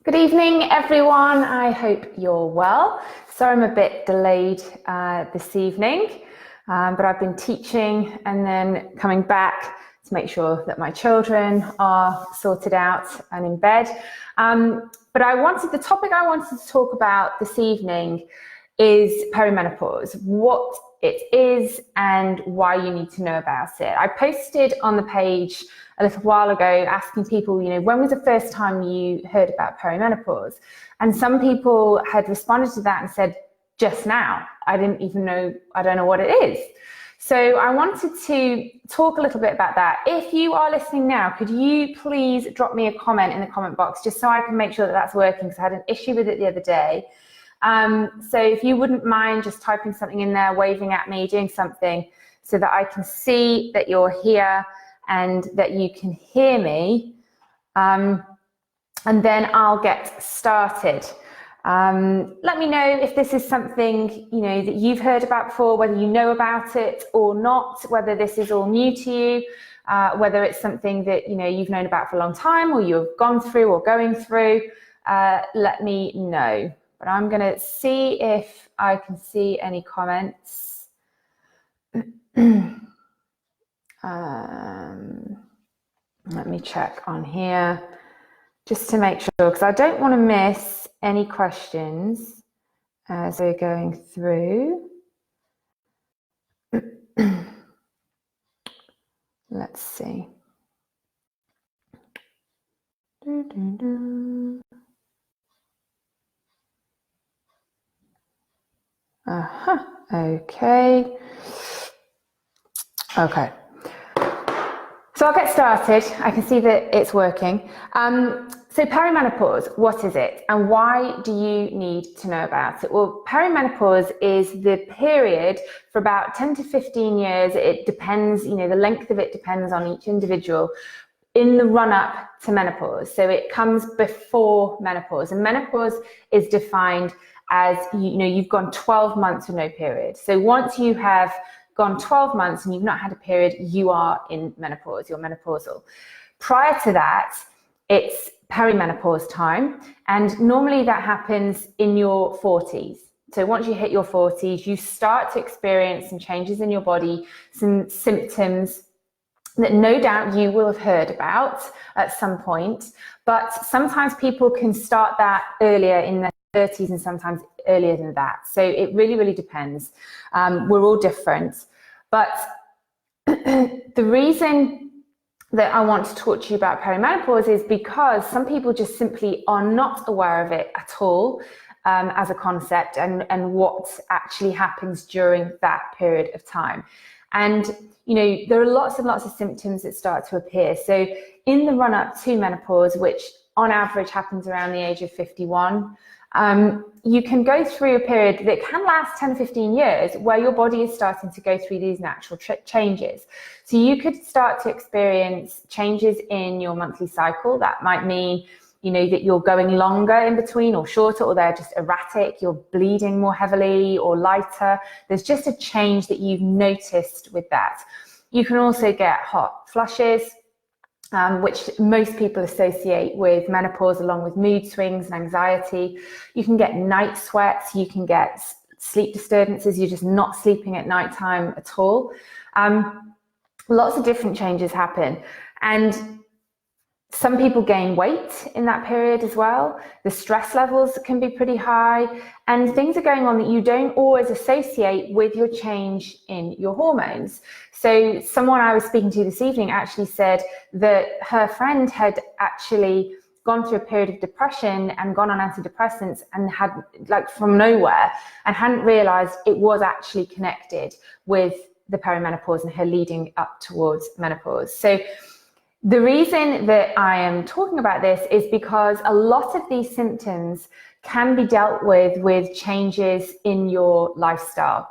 Good evening, everyone. I hope you're well. Sorry I'm a bit delayed this evening, but I've been teaching and then coming back to make sure that my children are sorted out and in bed. But the topic I wanted to talk about this evening is perimenopause, what it is and why you need to know about it. I posted on the page a little while ago asking people, when was the first time you heard about perimenopause? And some people had responded to that and said, just now. I don't know what it is. So I wanted to talk a little bit about that. If you are listening now, could you please drop me a comment in the comment box just so I can make sure that that's working, because I had an issue with it the other day. So if you wouldn't mind just typing something in there, waving at me, doing something so that I can see that you're here and that you can hear me, and then I'll get started. Let me know if this is something that you've heard about before, whether you know about it or not, whether this is all new to you, whether it's something that you've known about for a long time or you've gone through or going through. Let me know. But I'm going to see if I can see any comments. Let me check on here just to make sure, because I don't want to miss any questions as we're going through. Let's see. Okay. So I'll get started. I can see that it's working. So perimenopause, what is it and why do you need to know about it? Well, perimenopause is the period for about 10 to 15 years. It depends, the length of it depends on each individual, in the run-up to menopause. So it comes before menopause, and menopause is defined as, you've gone 12 months with no period. So once you have gone 12 months and you've not had a period, you are in menopause, you're menopausal. Prior to that, it's perimenopause time, and normally that happens in your 40s. So once you hit your 40s, you start to experience some changes in your body, some symptoms that no doubt you will have heard about at some point, but sometimes people can start that earlier in their 30s and sometimes earlier than that. So it really, really depends. We're all different. But the reason that I want to talk to you about perimenopause is because some people just simply are not aware of it at all as a concept and what actually happens during that period of time. And there are lots and lots of symptoms that start to appear. So in the run-up to menopause, which on average happens around the age of 51, you can go through a period that can last 10 to 15 years where your body is starting to go through these natural changes. So you could start to experience changes in your monthly cycle. That might mean that you're going longer in between or shorter, or they're just erratic, you're bleeding more heavily or lighter. There's just a change that you've noticed with that. You can also get hot flushes, which most people associate with menopause, along with mood swings and anxiety. You can get night sweats, you can get sleep disturbances, you're just not sleeping at nighttime at all. Lots of different changes happen. And some people gain weight in that period as well. The stress levels can be pretty high, and things are going on that you don't always associate with your change in your hormones. So someone I was speaking to this evening actually said that her friend had actually gone through a period of depression and gone on antidepressants and had, from nowhere, and hadn't realized it was actually connected with the perimenopause and her leading up towards menopause. So the reason that I am talking about this is because a lot of these symptoms can be dealt with changes in your lifestyle.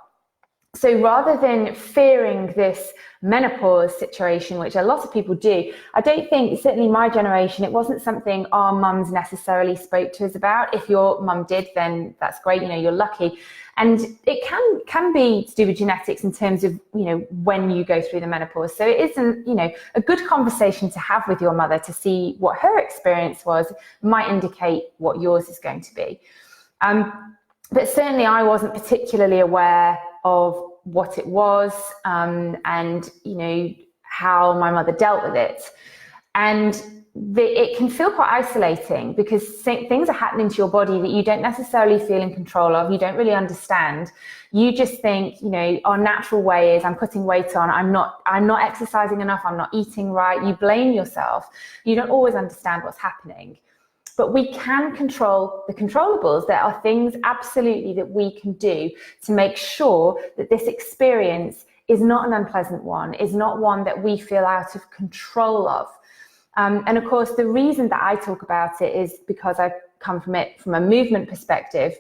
So rather than fearing this menopause situation, which a lot of people do, I don't think, certainly my generation, it wasn't something our mums necessarily spoke to us about. If your mum did, then that's great, you're lucky. And it can be to do with genetics in terms of, when you go through the menopause. So it isn't, a good conversation to have with your mother to see what her experience was, might indicate what yours is going to be. But certainly I wasn't particularly aware of what it was, and how my mother dealt with it. And it can feel quite isolating because things are happening to your body that you don't necessarily feel in control of, you don't really understand. You just think, our natural way is I'm putting weight on, I'm not exercising enough, I'm not eating right. You blame yourself. You don't always understand what's happening. But we can control the controllables. There are things absolutely that we can do to make sure that this experience is not an unpleasant one, is not one that we feel out of control of. And of course, the reason that I talk about it is because I come from it from a movement perspective.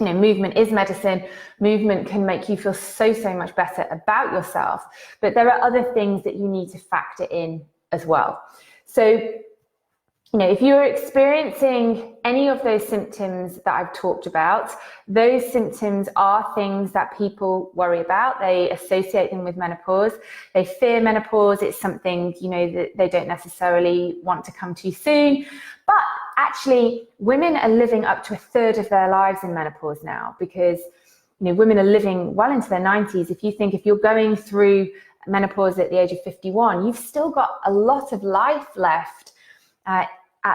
Movement is medicine. Movement can make you feel so much better about yourself. But there are other things that you need to factor in as well. So, if you're experiencing any of those symptoms that I've talked about, those symptoms are things that people worry about. They associate them with menopause. They fear menopause. It's something, that they don't necessarily want to come to soon. But actually, women are living up to a third of their lives in menopause now because, women are living well into their 90s. If you're going through menopause at the age of 51, you've still got a lot of life left at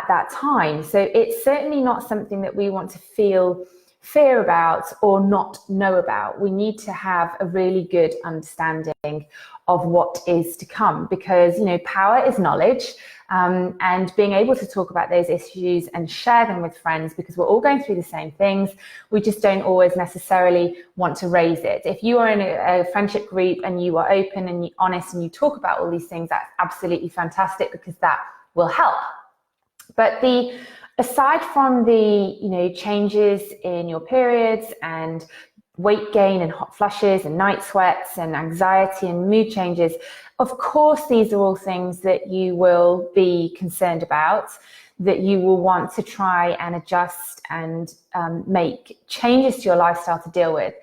that time. So it's certainly not something that we want to feel fear about or not know about. We need to have a really good understanding of what is to come because, power is knowledge, and being able to talk about those issues and share them with friends because we're all going through the same things. We just don't always necessarily want to raise it. If you are in a friendship group and you are open and you're honest and you talk about all these things, that's absolutely fantastic because that will help. But aside from the, changes in your periods and weight gain and hot flushes and night sweats and anxiety and mood changes, of course, these are all things that you will be concerned about, that you will want to try and adjust and make changes to your lifestyle to deal with.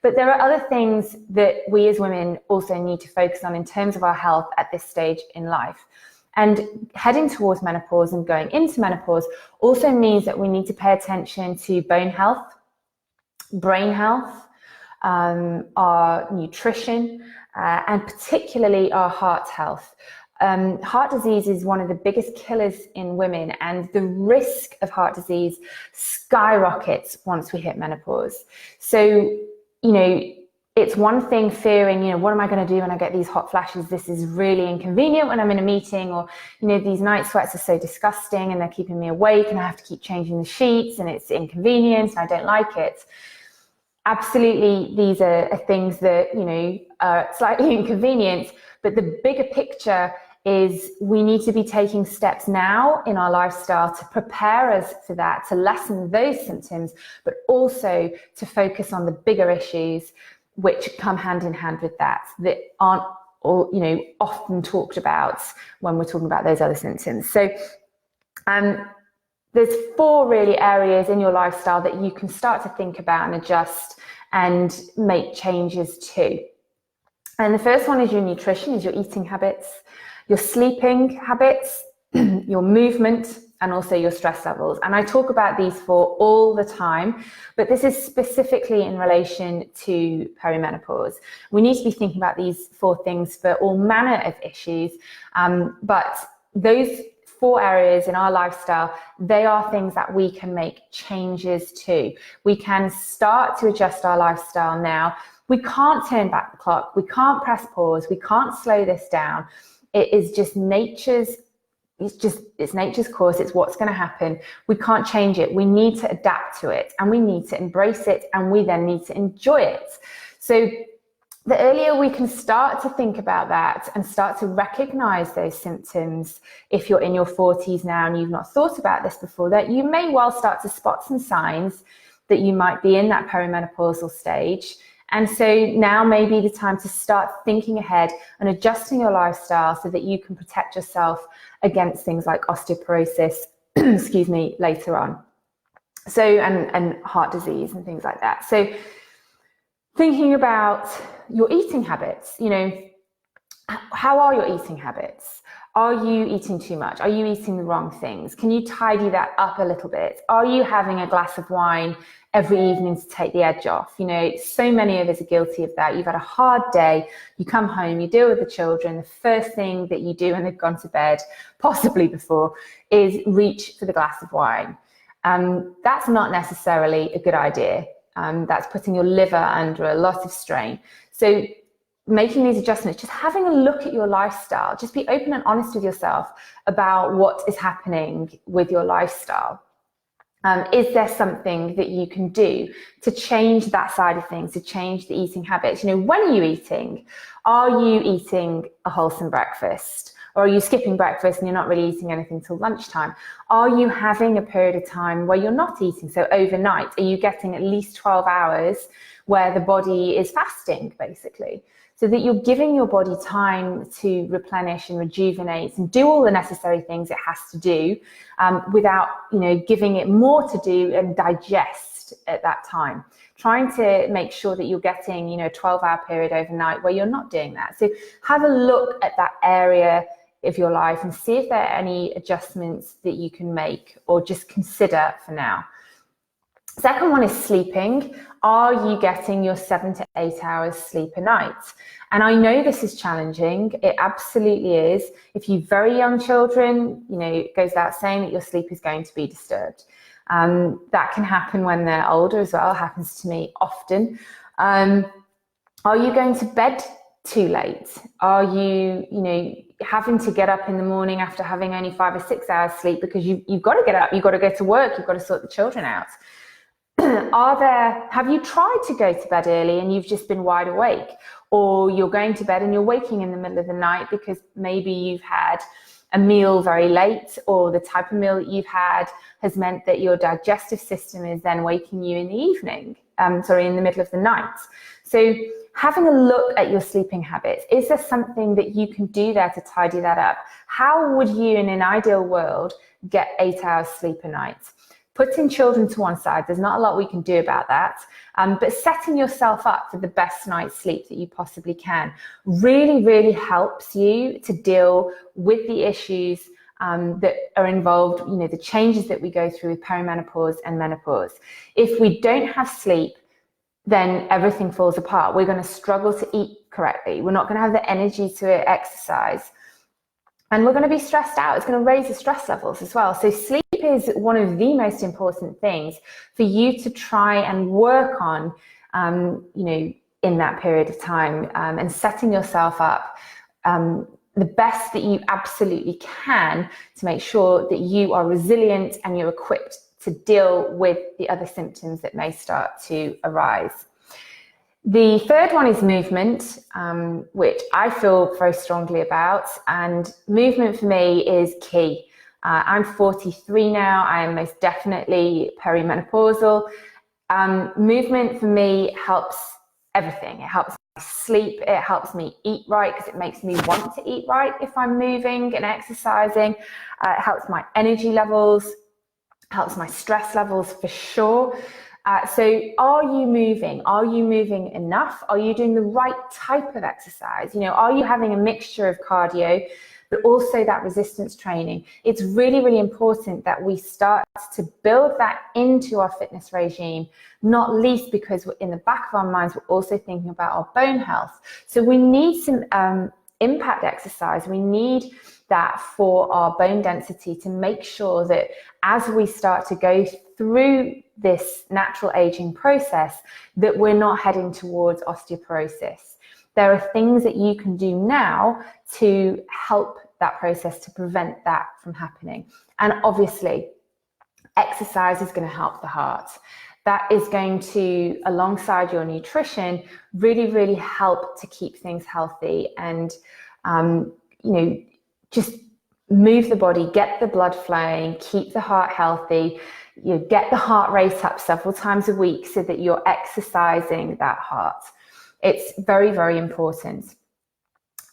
But there are other things that we as women also need to focus on in terms of our health at this stage in life. And heading towards menopause and going into menopause also means that we need to pay attention to bone health, brain health, our nutrition, and particularly our heart health. Heart disease is one of the biggest killers in women, and the risk of heart disease skyrockets once we hit menopause. So, it's one thing fearing, what am I going to do when I get these hot flashes? This is really inconvenient when I'm in a meeting, or, these night sweats are so disgusting and they're keeping me awake and I have to keep changing the sheets and it's inconvenient and I don't like it. Absolutely, these are things that, are slightly inconvenient, but the bigger picture is we need to be taking steps now in our lifestyle to prepare us for that, to lessen those symptoms, but also to focus on the bigger issues which come hand in hand with that aren't often talked about when we're talking about those other symptoms. So there's 4 really areas in your lifestyle that you can start to think about and adjust and make changes to. And the first one is your nutrition, is your eating habits, your sleeping habits, your movement, and also your stress levels. And I talk about these 4 all the time, but this is specifically in relation to perimenopause. We need to be thinking about these 4 things for all manner of issues, but those 4 areas in our lifestyle, they are things that we can make changes to. We can start to adjust our lifestyle now. We can't turn back the clock. We can't press pause. We can't slow this down. It is just it's nature's course. It's what's going to happen. We can't change it. We need to adapt to it and we need to embrace it, and we then need to enjoy it. So the earlier we can start to think about that and start to recognize those symptoms, if you're in your 40s now and you've not thought about this before, that you may well start to spot some signs that you might be in that perimenopausal stage. And so now may be the time to start thinking ahead and adjusting your lifestyle so that you can protect yourself against things like osteoporosis, excuse me, later on. So, and heart disease and things like that. So thinking about your eating habits, you know, how are your eating habits? Are you eating too much? Are you eating the wrong things? Can you tidy that up a little bit? Are you having a glass of wine every evening to take the edge off? You know, so many of us are guilty of that. You've had a hard day, you come home, you deal with the children. The first thing that you do when they've gone to bed, possibly before, is reach for the glass of wine. That's not necessarily a good idea. That's putting your liver under a lot of strain. So making these adjustments, just having a look at your lifestyle, just be open and honest with yourself about what is happening with your lifestyle. Is there something that you can do to change that side of things, to change the eating habits? You know, when are you eating? Are you eating a wholesome breakfast? Or are you skipping breakfast and you're not really eating anything till lunchtime? Are you having a period of time where you're not eating? So overnight, are you getting at least 12 hours where the body is fasting, basically? So that you're giving your body time to replenish and rejuvenate and do all the necessary things it has to do without, you know, giving it more to do and digest at that time. Trying to make sure that you're getting, you know, a 12-hour period overnight where you're not doing that. So have a look at that area of your life and see if there are any adjustments that you can make or just consider for now. Second one is sleeping. Are you getting your 7 to 8 hours sleep a night? And I know this is challenging. It absolutely is. If you've very young children, you know, it goes without saying that your sleep is going to be disturbed. That can happen when they're older as well. It happens to me often. Are you going to bed too late? Are you, you know, having to get up in the morning after having only 5 or 6 hours sleep because you've got to get up, you've got to go to work, you've got to sort the children out? Have you tried to go to bed early and you've just been wide awake? Or you're going to bed and you're waking in the middle of the night because maybe you've had a meal very late, or the type of meal that you've had has meant that your digestive system is then waking you in the evening, in the middle of the night. So having a look at your sleeping habits, is there something that you can do there to tidy that up? How would you, in an ideal world, get 8 hours sleep a night? Putting children to one side, there's not a lot we can do about that, but setting yourself up for the best night's sleep that you possibly can really, really helps you to deal with the issues that are involved, you know, the changes that we go through with perimenopause and menopause. If we don't have sleep, then everything falls apart. We're going to struggle to eat correctly. We're not going to have the energy to exercise. And we're going to be stressed out. It's going to raise the stress levels as well. So sleep is one of the most important things for you to try and work on, you know, in that period of time, and setting yourself up the best that you absolutely can to make sure that you are resilient and you're equipped to deal with the other symptoms that may start to arise. The third one is movement, which I feel very strongly about, and movement for me is key. I'm 43 now. I am most definitely perimenopausal. Movement for me helps everything. It helps me sleep. It helps me eat right because it makes me want to eat right if I'm moving and exercising. It helps my energy levels, helps my stress levels for sure. So are you moving? Are you moving enough? Are you doing the right type of exercise? You know, are you having a mixture of cardio, but also that resistance training? It's really, really important that we start to build that into our fitness regime, not least because in the back of our minds, we're also thinking about our bone health. So we need some impact exercise. We need that for our bone density to make sure that as we start to go through this natural aging process, that we're not heading towards osteoporosis. There are things that you can do now to help that process, to prevent that from happening. And obviously, exercise is going to help the heart. That is going to, alongside your nutrition, really, really help to keep things healthy and, you know, just move the body, get the blood flowing, keep the heart healthy, you know, get the heart rate up several times a week so that you're exercising that heart. It's very, very important.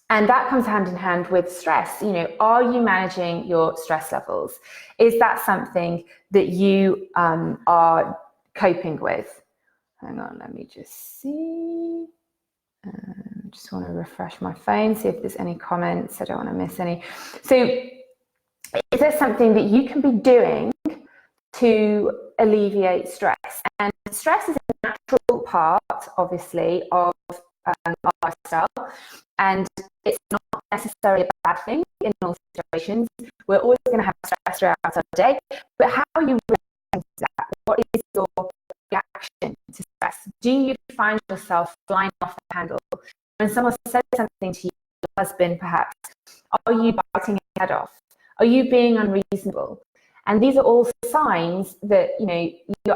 And that comes hand in hand with stress. You know, are you managing your stress levels? Is that something that you are coping with? Hang on, let me just see. Just want to refresh my phone, see if there's any comments. I don't want to miss any. So is there something that you can be doing to alleviate stress? And stress is a natural part, obviously, of our lifestyle, and it's not necessarily a bad thing in all situations. We're always going to have stress throughout our day, but how are you reacting to that? What is your reaction to stress? Do you find yourself flying off the handle? When someone says something to you, your husband perhaps, are you biting your head off? Are you being unreasonable? And these are all signs that, you know,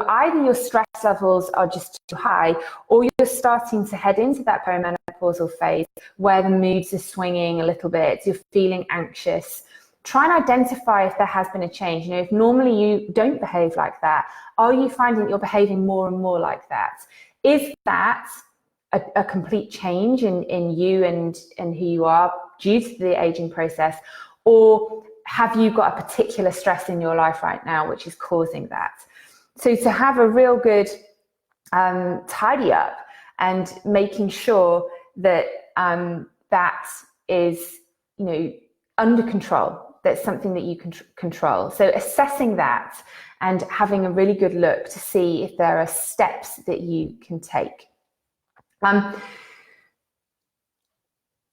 either your stress levels are just too high, or you're starting to head into that perimenopausal phase where the moods are swinging a little bit, you're feeling anxious. Try and identify if there has been a change. You know, if normally you don't behave like that, are you finding that you're behaving more and more like that? Is that a complete change in you and who you are due to the aging process, or have you got a particular stress in your life right now which is causing that? So to have a real good tidy up and making sure that that is, you know, under control, that's something that you can control. So assessing that and having a really good look to see if there are steps that you can take.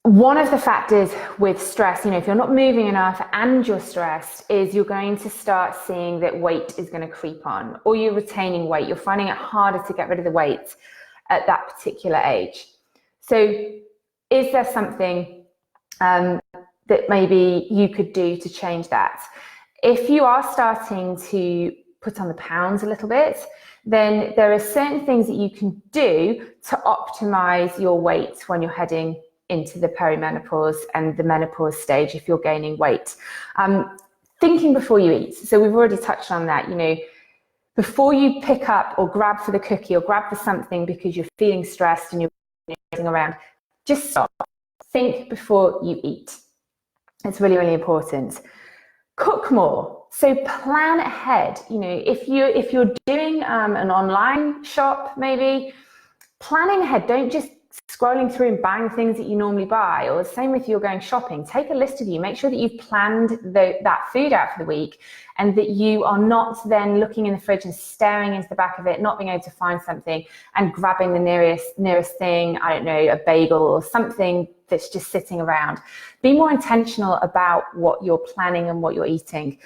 One of the factors with stress, you know, if you're not moving enough and you're stressed, is you're going to start seeing that weight is going to creep on, or you're retaining weight. You're finding it harder to get rid of the weight at that particular age. So is there something that maybe you could do to change that? If you are starting to put on the pounds a little bit, then there are certain things that you can do to optimize your weight when you're heading into the perimenopause and the menopause stage if you're gaining weight. Thinking before you eat. So we've already touched on that. You know, before you pick up or grab for the cookie or grab for something because you're feeling stressed and you're getting around, just stop. Think before you eat. It's really, really important. Cook more. So plan ahead. You know, if you're doing an online shop, maybe planning ahead. Don't just scrolling through and buying things that you normally buy, or the same if you're going shopping. Take a list of you, make sure that you've planned that food out for the week, and that you are not then looking in the fridge and staring into the back of it, not being able to find something and grabbing the nearest thing, I don't know, a bagel or something that's just sitting around. Be more intentional about what you're planning and what you're eating.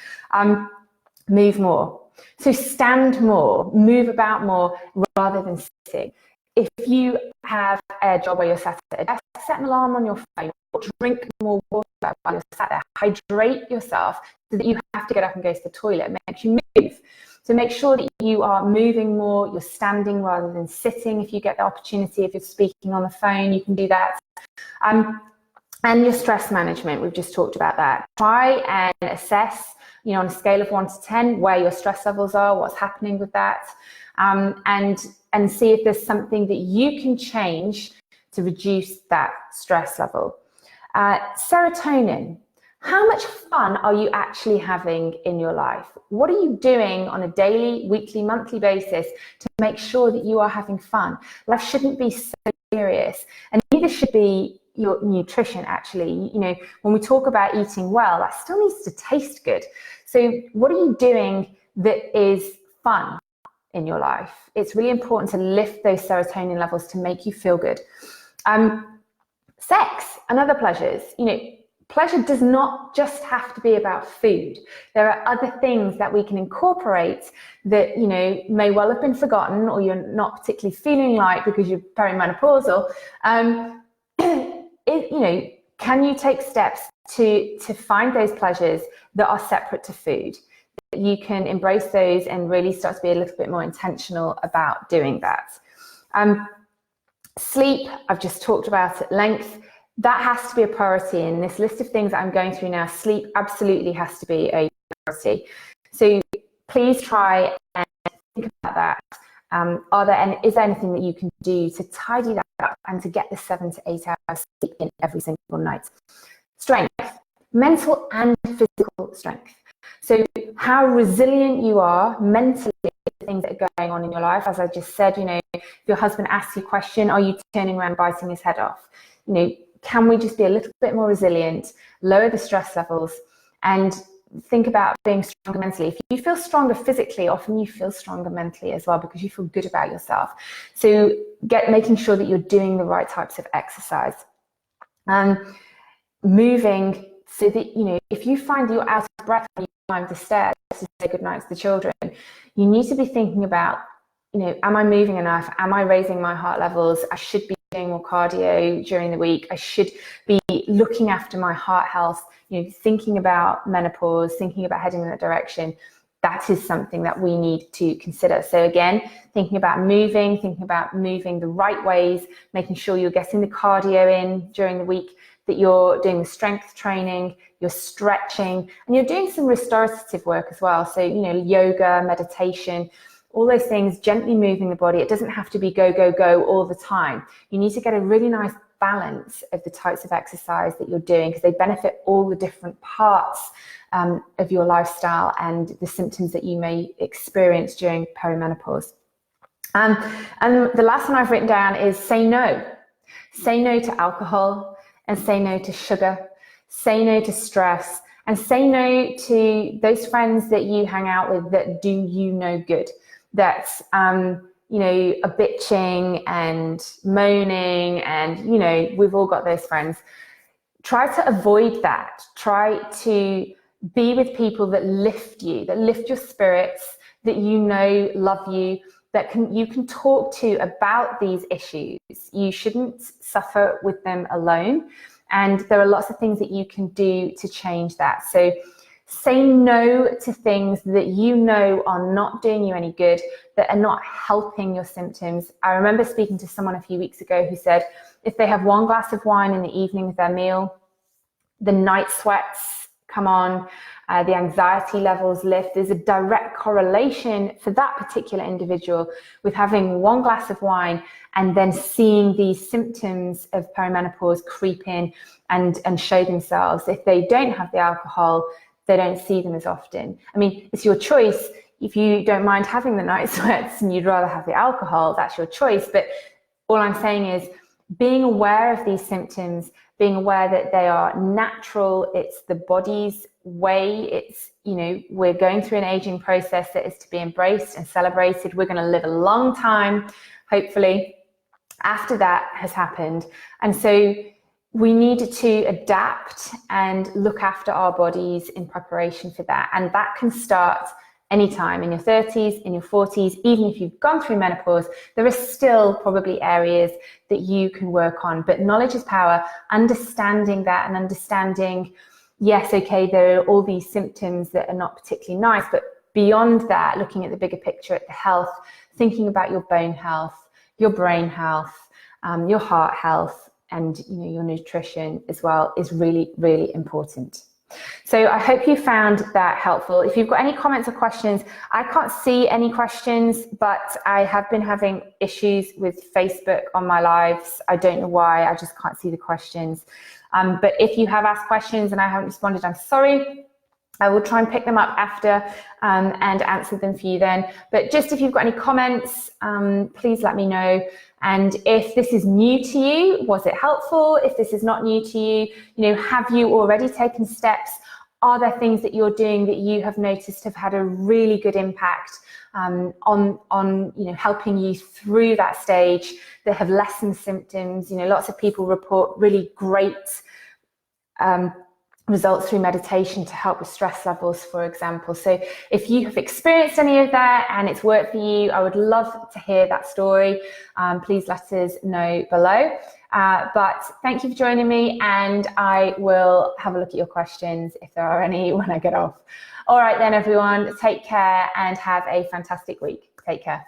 Move more. So stand more, move about more rather than sitting. If you have a job where you're sat at a desk, set an alarm on your phone, or drink more water while you're sat there. Hydrate yourself so that you have to get up and go to the toilet. It makes you move. So make sure that you are moving more, you're standing rather than sitting. If you get the opportunity, if you're speaking on the phone, you can do that. And your stress management, we've just talked about that. Try and assess, you know, on a scale of 1 to 10, where your stress levels are, what's happening with that. And see if there's something that you can change to reduce that stress level. Serotonin. How much fun are you actually having in your life? What are you doing on a daily, weekly, monthly basis to make sure that you are having fun? Life shouldn't be so serious, and neither should be your nutrition, actually. You know, when we talk about eating well, that still needs to taste good. So what are you doing that is fun in your life? It's really important to lift those serotonin levels to make you feel good. Sex and other pleasures. You know, pleasure does not just have to be about food. There are other things that we can incorporate that, you know, may well have been forgotten or you're not particularly feeling like because you're perimenopausal. You know, can you take steps to find those pleasures that are separate to food? You can embrace those and really start to be a little bit more intentional about doing that. Sleep, I've just talked about at length. That has to be a priority. In this list of things that I'm going through now, sleep absolutely has to be a priority. So please try and think about that. Is there anything that you can do to tidy that up and to get the 7 to 8 hours sleep in every single night? Strength, mental and physical strength. So how resilient you are mentally to things that are going on in your life. As I just said, if your husband asks you a question, are you turning around biting his head off? Can we just be a little bit more resilient, lower the stress levels, and think about being stronger mentally? If you feel stronger physically, often you feel stronger mentally as well, because you feel good about yourself. So making sure that you're doing the right types of exercise. Moving, so that, if you find that you're out of breath when you climb the stairs to say goodnight to the children, you need to be thinking about, am I moving enough? Am I raising my heart levels? I should be doing more cardio during the week. I should be looking after my heart health, thinking about menopause, thinking about heading in that direction. That is something that we need to consider. So again, thinking about moving the right ways, making sure you're getting the cardio in during the week, that you're doing the strength training, you're stretching, and you're doing some restorative work as well. So, yoga, meditation, all those things, gently moving the body. It doesn't have to be go, go, go all the time. You need to get a really nice balance of the types of exercise that you're doing, because they benefit all the different parts of your lifestyle and the symptoms that you may experience during perimenopause. And the last one I've written down is say no. Say no to alcohol, and say no to sugar, say no to stress, and say no to those friends that you hang out with that do you no good, that's are bitching and moaning, and we've all got those friends. Try to avoid that. Try to be with people that lift you, that lift your spirits, that love you, that you can talk to about these issues. You shouldn't suffer with them alone. And there are lots of things that you can do to change that. So say no to things that are not doing you any good, that are not helping your symptoms. I remember speaking to someone a few weeks ago who said if they have 1 glass of wine in the evening with their meal, the night sweats come on, the anxiety levels lift. There's a direct correlation for that particular individual with having 1 glass of wine and then seeing these symptoms of perimenopause creep in and show themselves. If they don't have the alcohol, they don't see them as often. I mean, it's your choice. If you don't mind having the night sweats and you'd rather have the alcohol, that's your choice. But all I'm saying is being aware of these symptoms, being aware that they are natural, it's the body's way, it's, we're going through an aging process that is to be embraced and celebrated. We're going to live a long time, hopefully, after that has happened. And so we need to adapt and look after our bodies in preparation for that. And that can start anytime, in your 30s, in your 40s, even if you've gone through menopause, there are still probably areas that you can work on. But knowledge is power, understanding that and understanding, yes, okay, there are all these symptoms that are not particularly nice, but beyond that, looking at the bigger picture, at the health, thinking about your bone health, your brain health, your heart health, and your nutrition as well is really, really important. So I hope you found that helpful. If you've got any comments or questions, I can't see any questions, but I have been having issues with Facebook on my lives. I don't know why, I just can't see the questions. But if you have asked questions and I haven't responded, I'm sorry. I will try and pick them up after and answer them for you then. But just if you've got any comments, please let me know. And if this is new to you, was it helpful? If this is not new to you, have you already taken steps? Are there things that you're doing that you have noticed have had a really good impact on helping you through that stage, that have lessened symptoms? Lots of people report really great results through meditation to help with stress levels, for example. So if you have experienced any of that and it's worked for you, I would love to hear that story. Please let us know below. But thank you for joining me, and I will have a look at your questions if there are any when I get off. All right then, everyone, take care and have a fantastic week. Take care.